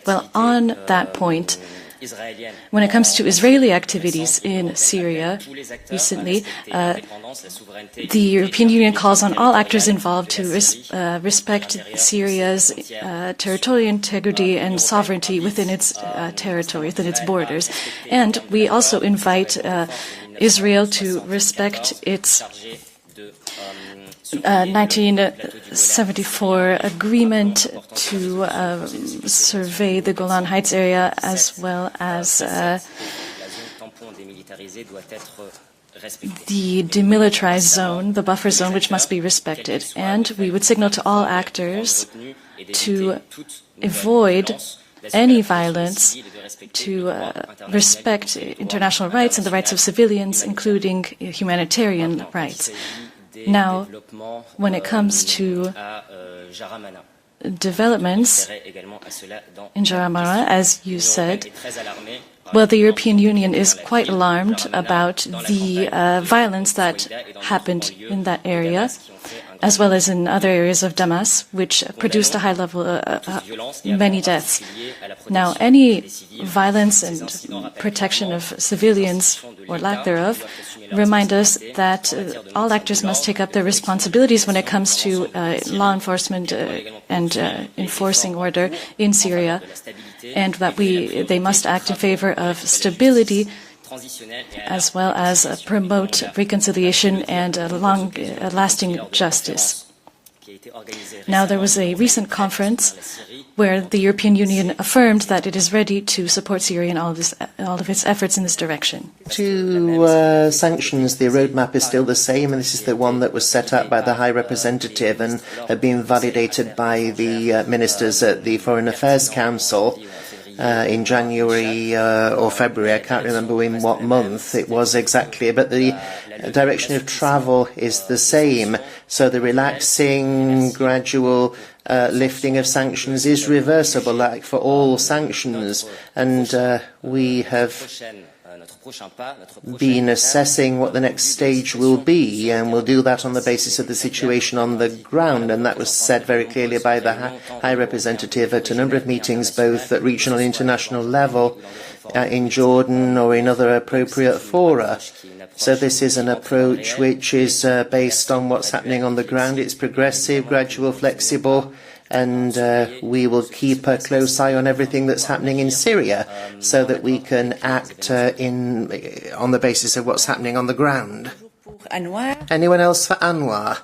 Well, on that point, when it comes to Israeli activities in Syria recently, the European Union calls on all actors involved to respect Syria's territorial integrity and sovereignty within its territory, within its borders. And we also invite Israel to respect its 1974 agreement to survey the Golan Heights area, as well as the demilitarized zone, the buffer zone, which must be respected. And we would signal to all actors to avoid any violence, to respect international rights and the rights of civilians, including humanitarian rights. Now, when it comes to developments in Jaramara, as you said, well, the European Union is quite alarmed about the violence that happened in that area, as well as in other areas of Damas, which produced a high level of many deaths. Now, any violence and protection of civilians, or lack thereof, remind us that all actors must take up their responsibilities when it comes to law enforcement and enforcing order in Syria, and that they must act in favor of stability, as well as promote reconciliation and lasting justice. Now, there was a recent conference where the European Union affirmed that it is ready to support Syria in all of its efforts in this direction. To sanctions, the roadmap is still the same, and this is the one that was set up by the High Representative and had been validated by the ministers at the Foreign Affairs Council in January or February. I can't remember in what month it was exactly, but the direction of travel is the same. So the relaxing, gradual lifting of sanctions is reversible, like for all sanctions, and we have been assessing what the next stage will be, and we'll do that on the basis of the situation on the ground, and that was said very clearly by the High Representative at a number of meetings, both at regional and international level, in Jordan or in other appropriate fora. So this is an approach which is based on what's happening on the ground. It's progressive, gradual, flexible, and we will keep a close eye on everything that's happening in Syria so that we can act on the basis of what's happening on the ground. Anyone else for Anwar?